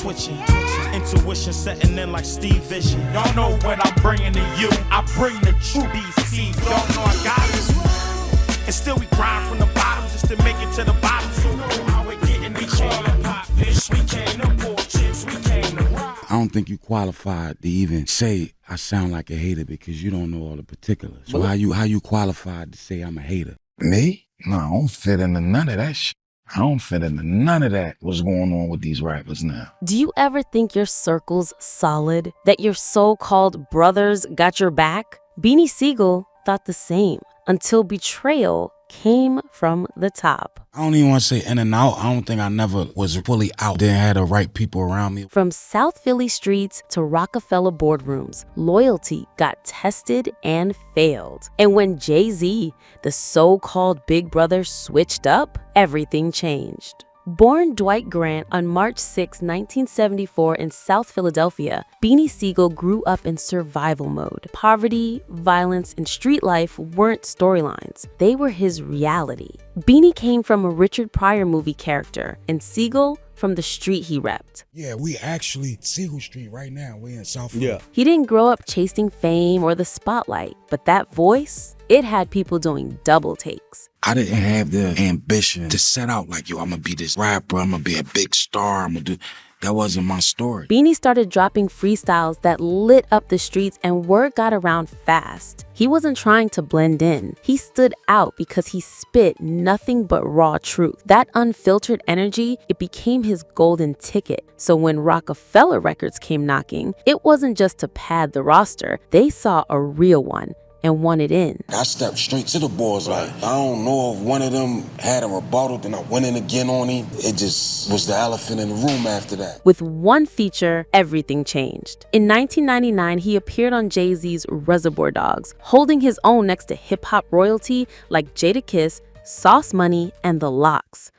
twitching. Intuition setting in like Steve Vision. Y'all know what I'm bringing to you. I bring the true BC. Y'all know I got it. And still we grind from the bottom just to make it to the bottom. So you know how we're getting. We came to pop fish, we came to pour chips, we came to rock. I don't think you qualified to even say I sound like a hater because you don't know all the particulars. So how you qualified to say I'm a hater? Me? No, I don't fit into none of that shit. I don't fit into none of that. What's going on with these rappers now? Do you ever think your circle's solid? That your so-called brothers got your back? Beanie Sigel thought the same until betrayal came from the top. I don't even want to say in and out. I don't think I never was fully out there and had the right people around me. From South Philly streets to Rockefeller boardrooms, loyalty got tested and failed. And when Jay-Z, the so-called big brother, switched up, everything changed. Born Dwight Grant on March 6, 1974 in South Philadelphia, Beanie Sigel grew up in survival mode. Poverty, violence, and street life weren't storylines. They were his reality. Beanie came from a Richard Pryor movie character, and Sigel from the street he repped. Yeah, we actually Sigel Street right now. We in South Philly. Yeah. He didn't grow up chasing fame or the spotlight, but that voice, it had people doing double takes. I didn't have the ambition to set out like, yo, I'm gonna be this rapper, I'm gonna be a big star, I'm gonna do. That wasn't my story. Beanie started dropping freestyles that lit up the streets and word got around fast. He wasn't trying to blend in. He stood out because he spit nothing but raw truth. That unfiltered energy, it became his golden ticket. So when Rockefeller Records came knocking, it wasn't just to pad the roster. They saw a real one and wanted in. I stepped straight to the boys. Like, I don't know if one of them had a rebuttal, then I went in again on him. It just was the elephant in the room after that. With one feature, everything changed. In 1999, he appeared on Jay-Z's Reservoir Dogs, holding his own next to hip-hop royalty like Jadakiss, Sauce Money, and The Lox.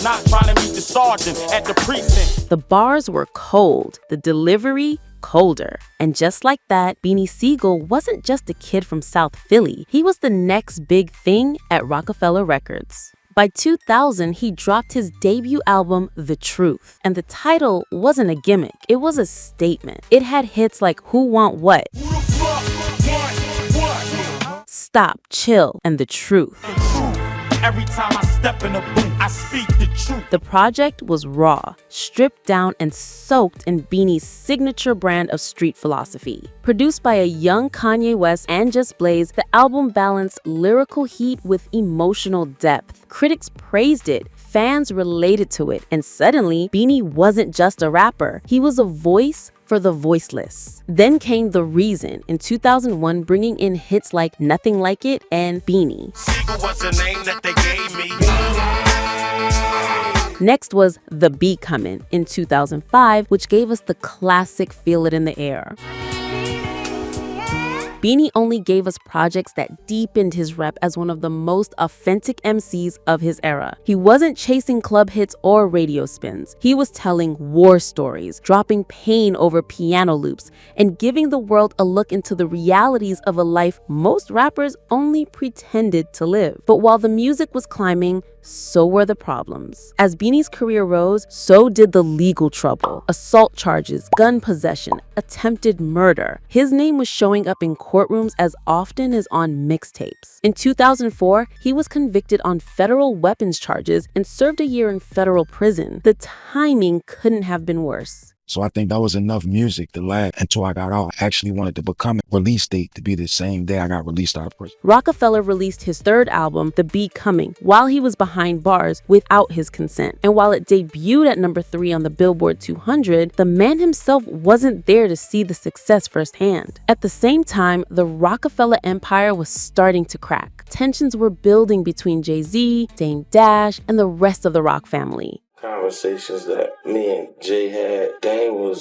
Not trying to meet the sergeant at the precinct. The bars were cold, the delivery colder. And just like that, Beanie Sigel wasn't just a kid from South Philly. He was the next big thing at Rockefeller Records. By 2000, he dropped his debut album, The Truth. And the title wasn't a gimmick, it was a statement. It had hits like Who Want What, Stop, Chill, and The Truth. Every time I step in a booth, I speak the truth. The project was raw, stripped down, and soaked in Beanie's signature brand of street philosophy. Produced by a young Kanye West and Just Blaze, the album balanced lyrical heat with emotional depth. Critics praised it, fans related to it, and suddenly, Beanie wasn't just a rapper. He was a voice for the voiceless. Then came The Reason in 2001, bringing in hits like Nothing Like It and Beanie. Sigel was the name that they gave me. Next was The Beat Comin' in 2005, which gave us the classic Feel It in the Air. Beanie only gave us projects that deepened his rep as one of the most authentic MCs of his era. He wasn't chasing club hits or radio spins. He was telling war stories, dropping pain over piano loops, and giving the world a look into the realities of a life most rappers only pretended to live. But while the music was climbing, so were the problems. As Beanie's career rose, so did the legal trouble. Assault charges, gun possession, attempted murder. His name was showing up in courtrooms as often as on mixtapes. In 2004, he was convicted on federal weapons charges and served a year in federal prison. The timing couldn't have been worse. So I think that was enough music to last until I got out. I actually wanted the becoming release date to be the same day I got released out of prison. Rockefeller released his third album, The Beat Comin', while he was behind bars without his consent. And while it debuted at number 3 on the Billboard 200, the man himself wasn't there to see the success firsthand. At the same time, the Rockefeller empire was starting to crack. Tensions were building between Jay-Z, Dame Dash, and the rest of the Rock family. Conversations that me and Jay had, Dame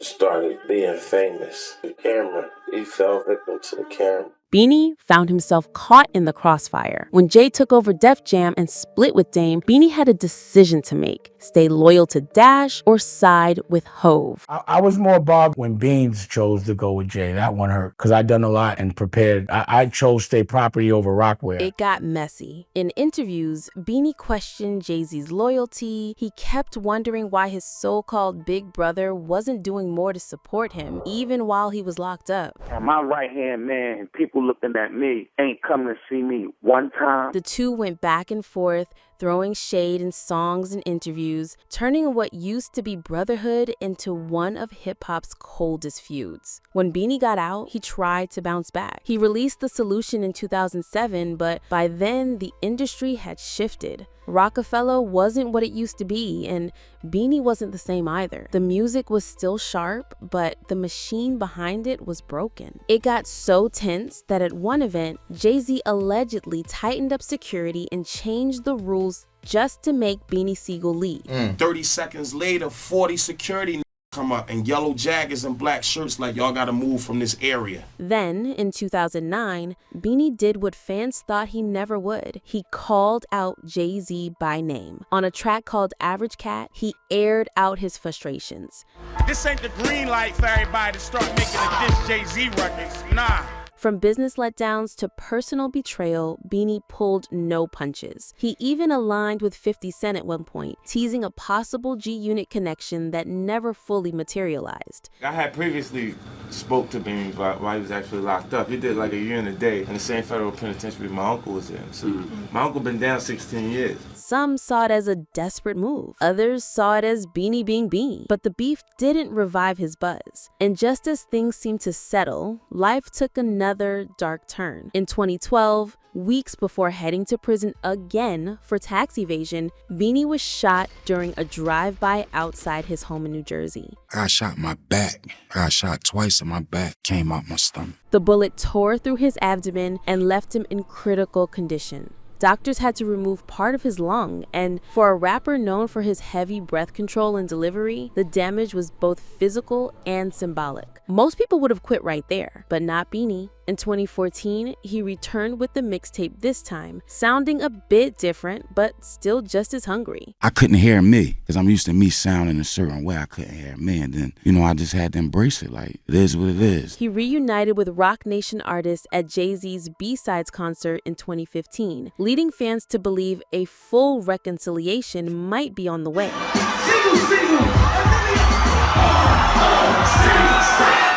started being famous. The camera, he fell victim to the camera. Beanie found himself caught in the crossfire. When Jay took over Def Jam and split with Dame, Beanie had a decision to make: stay loyal to Dash or side with Hove. I was more bothered when Beans chose to go with Jay. That one hurt, because I'd done a lot and prepared. I chose Stay Property over Rockware. It got messy. In interviews, Beanie questioned Jay-Z's loyalty. He kept wondering why his so-called big brother wasn't doing more to support him, even while he was locked up. My right-hand man, people looking at me, ain't come to see me one time. The two went back and forth, throwing shade in songs and interviews, turning what used to be brotherhood into one of hip-hop's coldest feuds. When Beanie got out, he tried to bounce back. He released The Solution in 2007, but by then, the industry had shifted. Rockefeller wasn't what it used to be, and Beanie wasn't the same either. The music was still sharp, but the machine behind it was broken. It got so tense that at one event, Jay-Z allegedly tightened up security and changed the rules just to make Beanie Sigel leave. 30 seconds later, 40 security come up in yellow jackets and black shirts like y'all gotta move from this area. Then, in 2009, Beanie did what fans thought he never would. He called out Jay-Z by name. On a track called Average Cat, he aired out his frustrations. This ain't the green light for everybody to start making a diss Jay-Z records. Nah. From business letdowns to personal betrayal, Beanie pulled no punches. He even aligned with 50 Cent at one point, teasing a possible G-Unit connection that never fully materialized. I had previously spoke to Beanie while he was actually locked up. He did like a year and a day in the same federal penitentiary my uncle was in. So my uncle been down 16 years. Some saw it as a desperate move. Others saw it as Beanie being Beanie. But the beef didn't revive his buzz. And just as things seemed to settle, life took another dark turn. In 2012, weeks before heading to prison again for tax evasion, Beanie was shot during a drive-by outside his home in New Jersey. I got shot in my back. I got shot twice in my back. Came out my stomach. The bullet tore through his abdomen and left him in critical condition. Doctors had to remove part of his lung, and for a rapper known for his heavy breath control and delivery, the damage was both physical and symbolic. Most people would have quit right there, but not Beanie. In 2014, he returned with the mixtape this time, sounding a bit different, but still just as hungry. I couldn't hear me, because I'm used to me sounding a certain way. I couldn't hear me, and then, I just had to embrace it. Like, it is what it is. He reunited with Roc Nation artists at Jay-Z's B-Sides concert in 2015, leading fans to believe a full reconciliation might be on the way.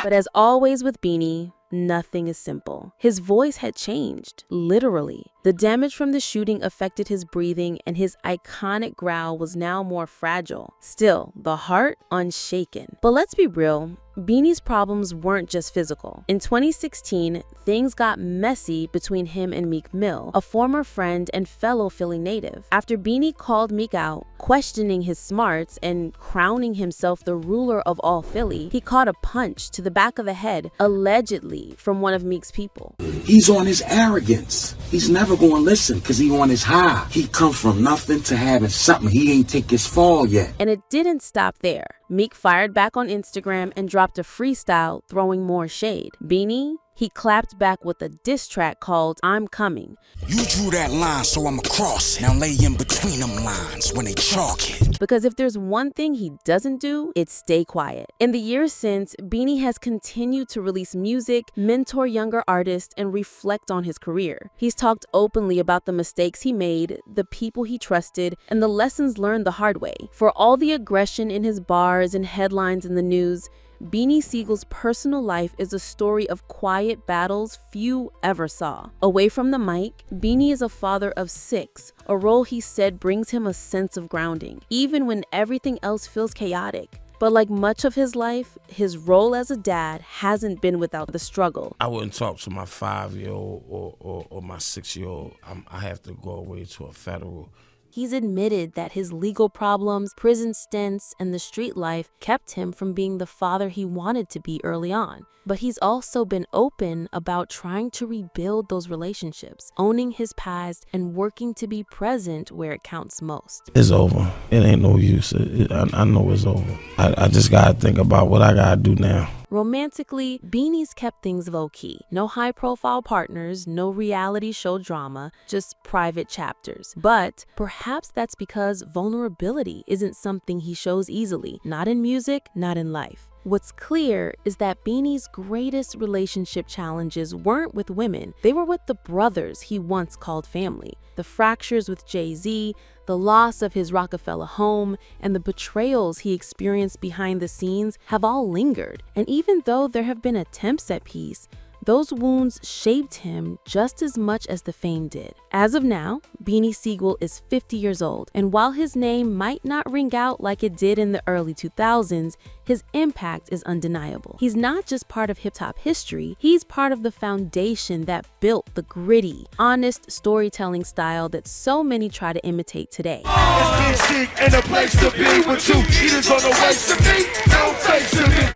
But as always with Beanie, nothing is simple. His voice had changed, literally. The damage from the shooting affected his breathing, and his iconic growl was now more fragile. Still, the heart unshaken. But let's be real, Beanie's problems weren't just physical. In 2016, things got messy between him and Meek Mill, a former friend and fellow Philly native. After Beanie called Meek out, questioning his smarts and crowning himself the ruler of all Philly, he caught a punch to the back of the head, allegedly from one of Meek's people. He's on his arrogance. He's never going to listen because he on his high. He come from nothing to having something. He ain't take his fall yet. And it didn't stop there. Meek fired back on Instagram and dropped a freestyle throwing more shade. Beanie, he clapped back with a diss track called I'm Coming. You drew that line, so I'm across. Now lay in between them lines when they chalk it. Because if there's one thing he doesn't do, it's stay quiet. In the years since, Beanie has continued to release music, mentor younger artists, and reflect on his career. He's talked openly about the mistakes he made, the people he trusted, and the lessons learned the hard way. For all the aggression in his bars and headlines in the news, Beanie Sigel's personal life is a story of quiet battles few ever saw. Away from the mic, Beanie is a father of 6, a role he said brings him a sense of grounding, even when everything else feels chaotic. But like much of his life, his role as a dad hasn't been without the struggle. I wouldn't talk to my 5-year-old or my 6-year-old. I have to go away to a federal. He's admitted that his legal problems, prison stints, and the street life kept him from being the father he wanted to be early on. But he's also been open about trying to rebuild those relationships, owning his past, and working to be present where it counts most. It's over. It ain't no use. I know it's over. I just gotta think about what I gotta do now. Romantically, Beanie's kept things low-key. No high-profile partners, no reality show drama, just private chapters. But perhaps that's because vulnerability isn't something he shows easily, not in music, not in life. What's clear is that Beanie's greatest relationship challenges weren't with women, they were with the brothers he once called family. The fractures with Jay-Z, the loss of his Rockefeller home, and the betrayals he experienced behind the scenes have all lingered. And even though there have been attempts at peace, those wounds shaped him just as much as the fame did. As of now, Beanie Sigel is 50 years old, and while his name might not ring out like it did in the early 2000s, his impact is undeniable. He's not just part of hip-hop history, he's part of the foundation that built the gritty, honest storytelling style that so many try to imitate today.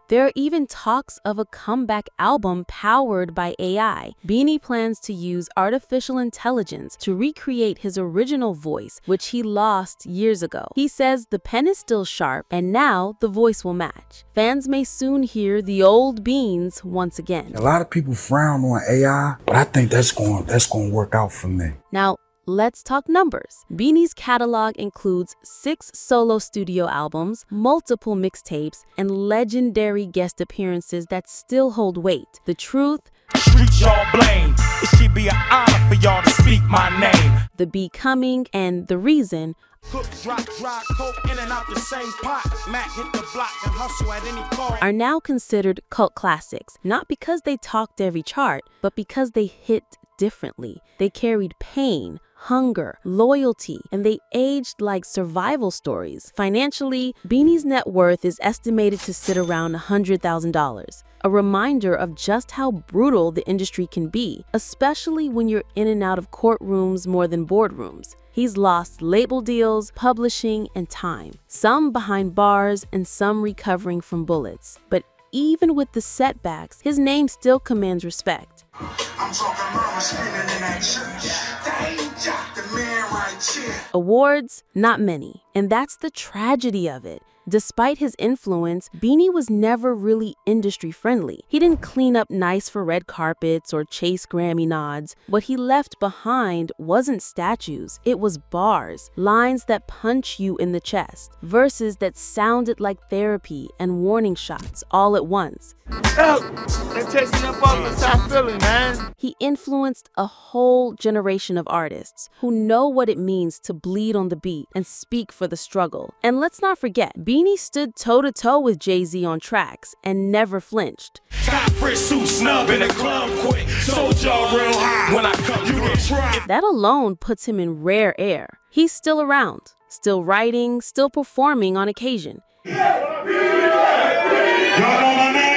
There are even talks of a comeback album powered by AI. Beanie plans to use artificial intelligence to recreate his original voice, which he lost years ago. He says the pen is still sharp, and now the voice will match. Fans may soon hear the old Beans once again. A lot of people frown on AI, but I think that's going to work out for me. Now, let's talk numbers. Beanie's catalog includes 6 solo studio albums, multiple mixtapes, and legendary guest appearances that still hold weight. The Truth, Street y'all blame. It should be an honor for y'all to speak my name. The Becoming, and The Reason Cook, drop, dry, coke, in and out the same pot. Mac hit the block and hustle at any cost. are now considered cult classics, not because they topped every chart, but because they hit differently. They carried pain, hunger, loyalty, and they aged like survival stories. Financially, Beanie's net worth is estimated to sit around $100,000. A reminder of just how brutal the industry can be, especially when you're in and out of courtrooms more than boardrooms. He's lost label deals, publishing, and time. Some behind bars and some recovering from bullets. But even with the setbacks, his name still commands respect. I'm talking mama screaming in that church. Danger, the man right here. Awards, not many. And that's the tragedy of it. Despite his influence, Beanie was never really industry friendly. He didn't clean up nice for red carpets or chase Grammy nods. What he left behind wasn't statues, it was bars, lines that punch you in the chest, verses that sounded like therapy and warning shots all at once. They're chasing up all in South Philly, man. He influenced a whole generation of artists who know what it means to bleed on the beat and speak for the struggle. And let's not forget, Beanie stood toe-to-toe with Jay-Z on tracks and never flinched. Got fresh suit snub in the club quick. Sold y'all real high. When I come, you can try. That alone puts him in rare air. He's still around, still writing, still performing on occasion. Y'all know my name?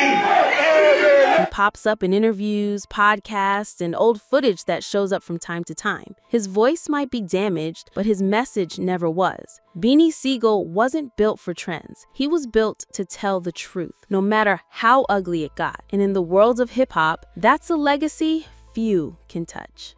He pops up in interviews, podcasts, and old footage that shows up from time to time. His voice might be damaged, but his message never was. Beanie Sigel wasn't built for trends. He was built to tell the truth, no matter how ugly it got. And in the world of hip-hop, that's a legacy few can touch.